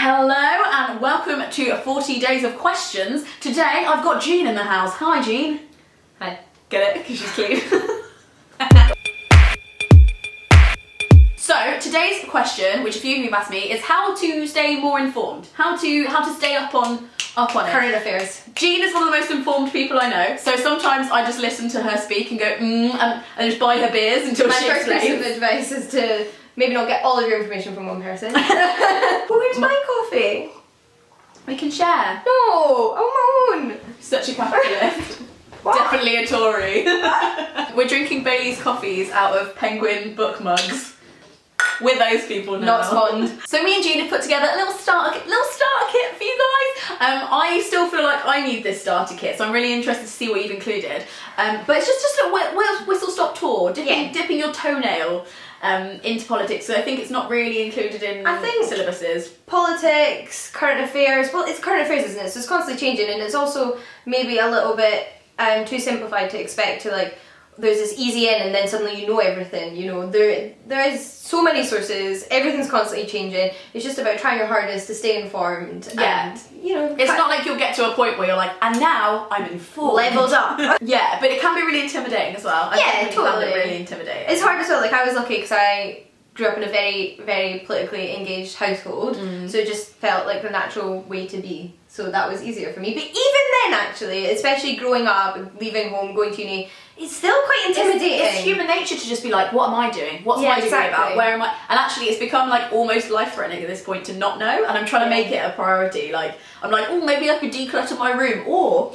Hello and welcome to 40 Days of Questions. Today I've got Jean in the house. Hi Jean. Hi. Get it? Because she's clean. So today's question, which a few of you have asked me, is how to stay more informed. How to stay up on it. Current affairs. Jean is one of the most informed people I know, so sometimes I just listen to her speak and go and just buy her beers until she explains. My first piece of advice is to maybe not get all of your information from one person. But where's my coffee? We can share. No, I'm on my own. Such a capitalist. Definitely a Tory. We're drinking Bailey's coffees out of penguin book mugs. With those people now. Not spawned. So me and Jean have put together a little starter kit for you guys. I still feel like I need this starter kit, so I'm really interested to see what you've included. But it's just a whistle stop tour, dipping your toenail into politics. So I think it's not really included in syllabuses. Politics, current affairs. Well, it's current affairs, isn't it? So it's constantly changing, and it's also maybe a little bit too simplified to expect to like. There's this easy in and then suddenly you know everything, you know, there is so many sources, everything's constantly changing, it's just about trying your hardest to stay informed and, you know... It's not like you'll get to a point where you're like, and now I'm informed. Leveled up. Yeah, but it can be really intimidating as well. I totally. found it really intimidating. It's hard as well, like I was lucky because I grew up in a very, very politically engaged household, so it just felt like the natural way to be. So that was easier for me. But even then, actually, especially growing up, leaving home, going to uni, it's still quite intimidating. It's human nature to just be like, what am I doing? What's my degree about? Where am I? And actually, it's become like almost life-threatening at this point to not know. And I'm trying to make it a priority. Like, I'm like, oh, maybe I could declutter my room, or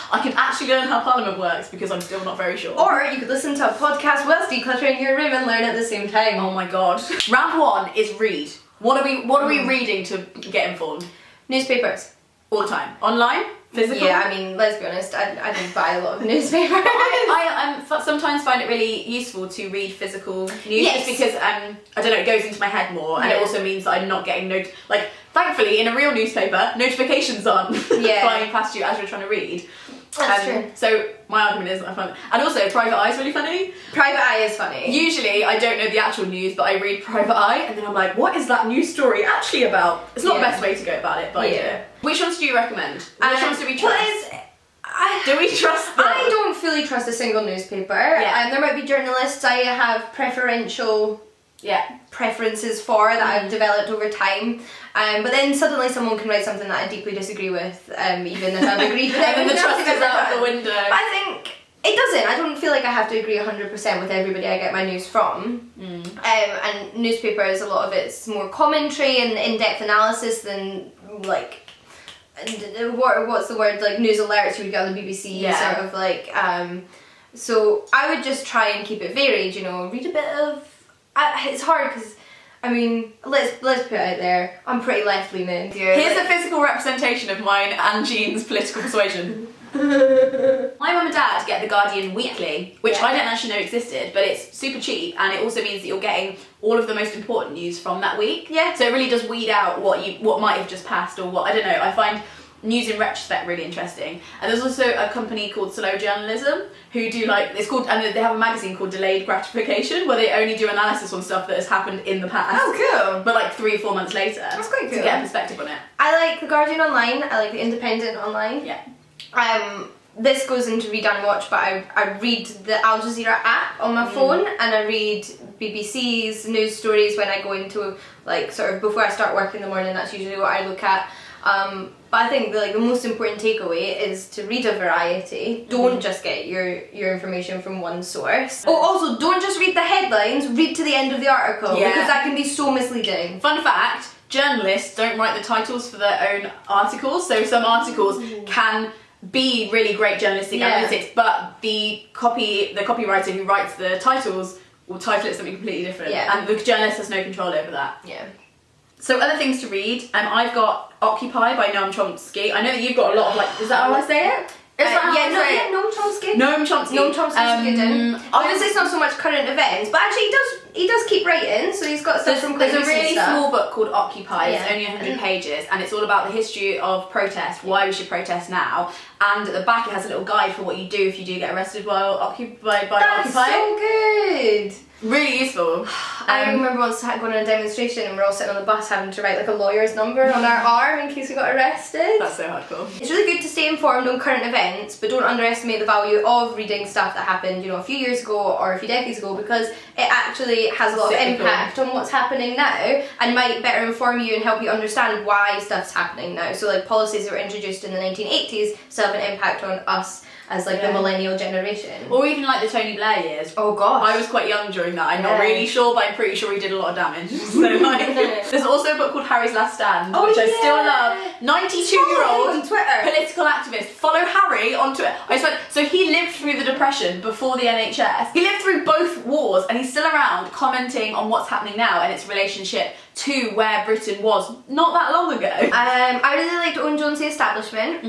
I can actually learn how Parliament works because I'm still not very sure. Or you could listen to a podcast whilst decluttering your room and learn at the same time. Oh my god. Round one is read. What are we reading to get informed? Newspapers. All the time. Online? Physical? Yeah, I mean, let's be honest, I don't buy a lot of newspapers. I sometimes find it really useful to read physical news just because, I don't know, it goes into my head more and it also means that I'm not getting like, thankfully, in a real newspaper, notifications aren't flying past you as you're trying to read. That's true. So my argument is I find it, and also Private Eye is really funny. Private Eye is funny. Usually I don't know the actual news, but I read Private Eye and then I'm like, what is that news story actually about? It's not the best way to go about it, but I do it. Which ones do you recommend? Which ones do we trust? Do we trust them? I don't fully trust a single newspaper. Yeah. There might be journalists I have preferential preferences for that I've developed over time. But then suddenly someone can write something that I deeply disagree with, even if I've agreed with and then the trust is out of the window. But I think it doesn't. I don't feel like I have to agree 100% with everybody I get my news from. And newspapers, a lot of it's more commentary and in-depth analysis than like what's the word, like news alerts you would get on the BBC, sort of like. So I would just try and keep it varied. You know, read a bit of. It's hard because. I mean, let's put it out there, I'm pretty left-leaning. Here's a physical representation of mine and Jean's political persuasion. My mum and dad get The Guardian weekly, which I didn't actually know existed, but it's super cheap and it also means that you're getting all of the most important news from that week. Yeah. So it really does weed out what might have just passed or what, I don't know, I find news in retrospect really interesting. And there's also a company called Slow Journalism who do and they have a magazine called Delayed Gratification where they only do analysis on stuff that has happened in the past. Oh, cool. But like 3 or 4 months later. That's quite cool. To get a perspective on it. I like The Guardian online, I like The Independent online. Yeah. This goes into read and watch, but I read the Al Jazeera app on my phone and I read BBC's news stories when I go into like sort of before I start work in the morning. That's usually what I look at. But I think the most important takeaway is to read a variety. Don't just get your information from one source. Oh, also don't just read the headlines, read to the end of the article because that can be so misleading. Fun fact, journalists don't write the titles for their own articles, so some articles can be really great journalistic analytics, but the copywriter who writes the titles will title it something completely different. Yeah. And the journalist has no control over that. Yeah. So other things to read, I've got Occupy by Noam Chomsky. I know that you've got a lot of like, is that how I say it? Noam Chomsky. Noam Chomsky. Noam Chomsky's a good one. Obviously it's not so much current events, but actually he does keep writing, so he's got stuff from quite recent stuff. There's a really small book called Occupy, it's only 100 pages, and it's all about the history of protest, why we should protest now, and at the back it has a little guide for what you do if you do get arrested while occupied by Occupy. That's so good! Really useful. I remember once going on a demonstration and we're all sitting on the bus having to write like a lawyer's number on our arm in case we got arrested. That's so hardcore. It's really good to stay informed on current events, but don't underestimate the value of reading stuff that happened, a few years ago or a few decades ago, because it actually has a lot of impact on what's happening now and might better inform you and help you understand why stuff's happening now. So like policies that were introduced in the 1980s still have an impact on us as like the millennial generation. Or even like the Tony Blair years. Oh gosh. I was quite young during that. I'm not really sure, but I'm pretty sure he did a lot of damage. So like, there's also a book called Harry's Last Stand, which I still love. 92-year-old on Twitter. Political activist. Follow Harry on Twitter. So he lived through the Depression before the NHS. He lived through both wars and he's still around commenting on what's happening now and its relationship to where Britain was not that long ago. I really liked Owen Jones' The Establishment.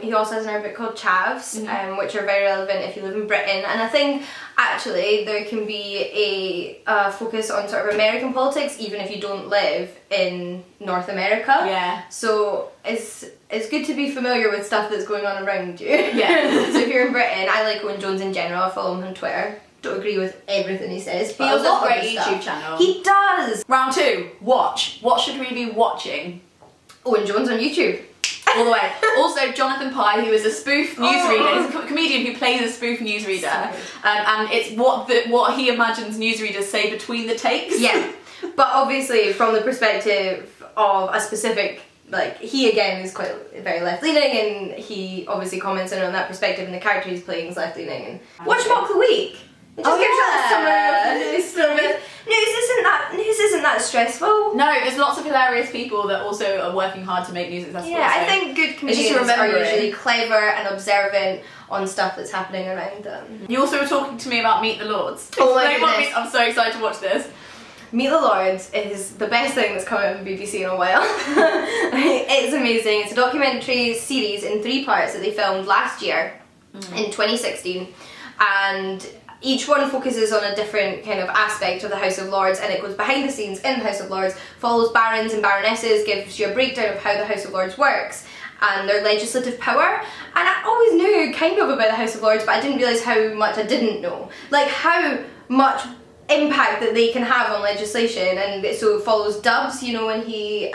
He also has another book called Chavs, which are very relevant if you live in Britain. And I think actually there can be a focus on sort of American politics even if you don't live in North America. Yeah. So it's good to be familiar with stuff that's going on around you. Yeah. So if you're in Britain, I like Owen Jones in general. I follow him on Twitter. Don't agree with everything he says, but he also has a great stuff. YouTube channel. He does! Round 2, watch. What should we be watching? Owen Jones on YouTube. All the way. Also, Jonathan Pye, who is a spoof newsreader. He's a comedian who plays a spoof newsreader. And it's what he imagines newsreaders say between the takes. Yeah. But obviously from the perspective of a specific, like, he again is quite very left-leaning and he obviously comments on that perspective and the character he's playing is left-leaning. And watch Mock the Week! It just gives you a summary of the news stories. News isn't that stressful. No, there's lots of hilarious people that also are working hard to make news accessible. Yeah, so I think good comedians are usually clever and observant on stuff that's happening around them. You also were talking to me about Meet the Lords. Oh my goodness. I'm so excited to watch this. Meet the Lords is the best thing that's come out of the BBC in a while. It's amazing. It's a documentary series in 3 parts that they filmed last year in 2016, and each one focuses on a different kind of aspect of the House of Lords, and it goes behind the scenes in the House of Lords, follows barons and baronesses, gives you a breakdown of how the House of Lords works and their legislative power. And I always knew kind of about the House of Lords, but I didn't realise how much I didn't know. Like how much impact that they can have on legislation. And so it follows Dubs, when he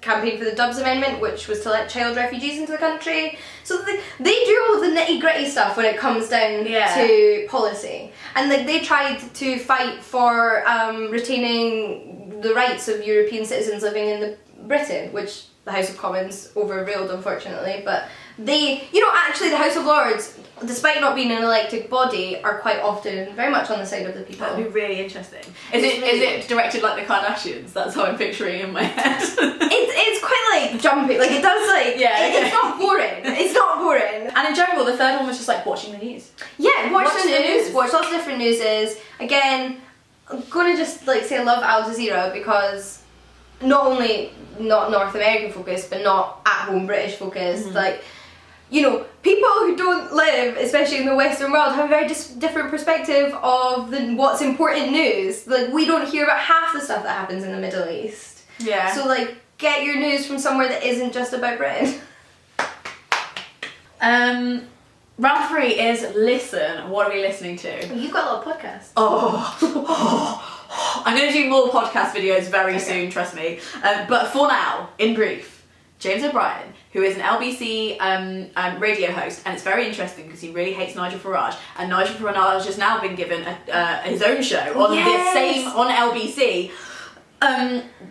campaigned for the Dubs Amendment, which was to let child refugees into the country. So they do all of the nitty gritty stuff when it comes down to policy. And like they tried to fight for retaining the rights of European citizens living in Britain, which the House of Commons overruled, unfortunately. But they, actually the House of Lords, despite not being an elected body, are quite often very much on the side of the people. That'd be really interesting. Is it directed like the Kardashians? That's how I'm picturing in my head. It's quite like jumpy. Like it does it's not boring. It's not boring. And in general, the third one was just like watching the news. Yeah, watch the news. Watch lots of different newses. Again, I'm gonna just say I love Al Jazeera because not only not North American focused, but not at home British focused. People who don't live, especially in the Western world, have a very different perspective of what's important news. Like, we don't hear about half the stuff that happens in the Middle East. Yeah. So, get your news from somewhere that isn't just about Britain. Round 3 is listen. What are we listening to? You've got a lot of podcasts. I'm going to do more podcast videos very soon, trust me. But for now, in brief, James O'Brien, who is an LBC radio host, and it's very interesting because he really hates Nigel Farage, and Nigel Farage has now been given his own show on on LBC.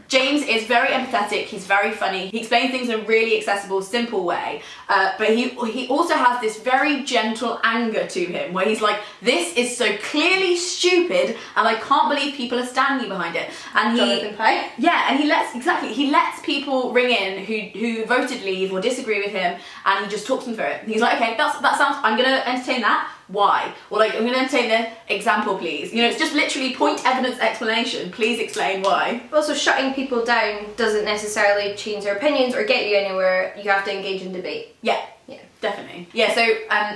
James is very empathetic, he's very funny, he explains things in a really accessible, simple way, but he also has this very gentle anger to him where he's like, this is so clearly stupid and I can't believe people are standing behind it. And Jonathan Pye. Yeah, and he lets people ring in who voted leave or disagree with him, and he just talks them through it. He's like, okay, that sounds, I'm gonna entertain that. Why? Or I'm going to entertain the example, please. It's just literally point, evidence, explanation. Please explain why. Also, shutting people down doesn't necessarily change their opinions or get you anywhere. You have to engage in debate. Yeah. Definitely. Yeah, so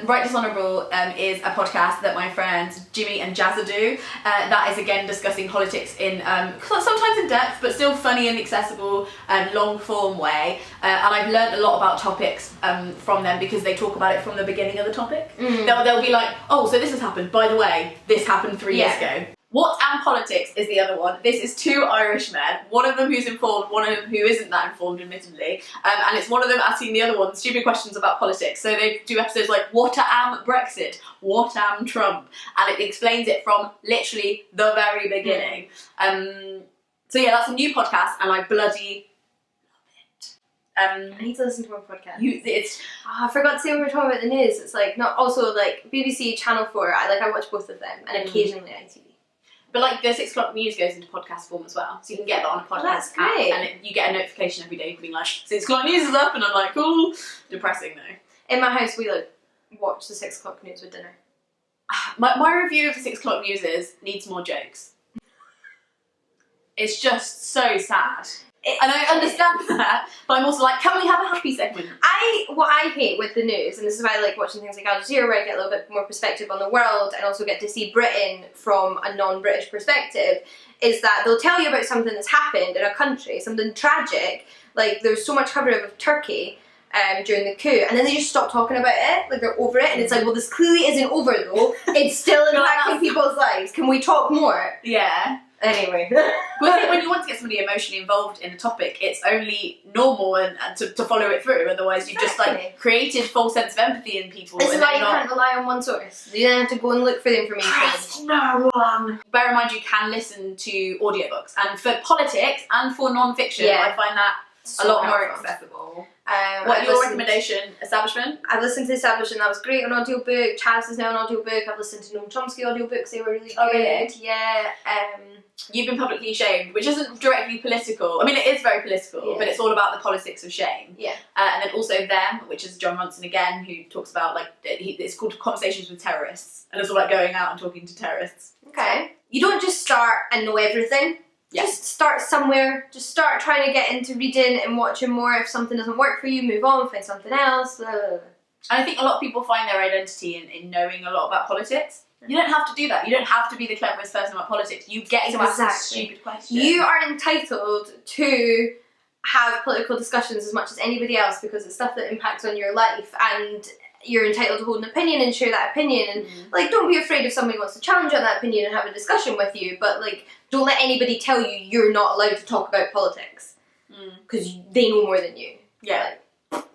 Right Dishonourable is a podcast that my friends Jimmy and Jazza do. That is again discussing politics in sometimes in depth, but still funny and accessible long form way. And I've learned a lot about topics from them because they talk about it from the beginning of the topic. They'll be like, oh, so this has happened. By the way, this happened 3 years ago. What and Politics is the other one. This is two Irish men, one of them who's informed, one of them who isn't that informed, admittedly. And it's one of them asking the other one stupid questions about politics. So they do episodes like, what am Brexit? What am Trump? And it explains it from literally the very beginning. So yeah, that's a new podcast, and I bloody I need to listen to more podcasts. I I forgot to say when we were talking about the news. It's like not also like BBC, Channel 4. I watch both of them, and occasionally ITV. But like the 6 o'clock news goes into podcast form as well, so you can get that on a podcast that's app, great. and you get a notification every day being like 6 o'clock news is up, and I'm like, cool. Depressing though. In my house, we like watch the 6 o'clock news with dinner. My review of the 6 o'clock news is needs more jokes. It's just so sad. And I understand that, but I'm also like, can we have a happy segment? What I hate with the news, and this is why I like watching things like Al Jazeera, where I get a little bit more perspective on the world and also get to see Britain from a non-British perspective, is that they'll tell you about something that's happened in a country, something tragic, like there's so much coverage of Turkey during the coup, and then they just stop talking about it, like they're over it, and it's like, well, this clearly isn't over though, it's still impacting people's lives, can we talk more? Yeah. Anyway. Well, I think when you want to get somebody emotionally involved in a topic, it's only normal and to follow it through. Otherwise, you've just like created false sense of empathy in people. This is why you can't rely on one source. You then have to go and look for the information. Trust no one. Bear in mind, you can listen to audiobooks, and for politics and for non-fiction, I find that a lot more accessible. What your recommendation? Establishment? I've listened to Establishment, that was great on audiobook. Chaz is now an audiobook. I've listened to Noam Chomsky audiobooks, they were really good. Oh, really? Yeah. You've been publicly shamed, which isn't directly political. I mean, it is very political, but it's all about the politics of shame. Yeah. And then also Them, which is John Ronson again, who talks about, like, it's called Conversations with Terrorists. And it's all like going out and talking to terrorists. Okay. You don't just start and know everything. Yeah. Just start somewhere. Just start trying to get into reading and watching more. If something doesn't work for you, move on, find something else. Blah, blah, blah. And I think a lot of people find their identity in knowing a lot about politics. You don't have to do that. You don't have to be the cleverest person about politics. You get to ask stupid questions. You are entitled to have political discussions as much as anybody else because it's stuff that impacts on your life, and you're entitled to hold an opinion and share that opinion. And like, don't be afraid if somebody wants to challenge you on that opinion and have a discussion with you. But like, don't let anybody tell you you're not allowed to talk about politics because they know more than you. Yeah. Like.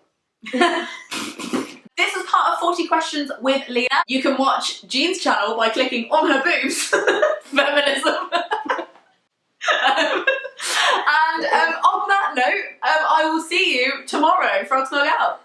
This is part of 40 Questions with Leah. You can watch Jean's channel by clicking on her boobs. Feminism. And on that note, I will see you tomorrow. Frogs Nog out.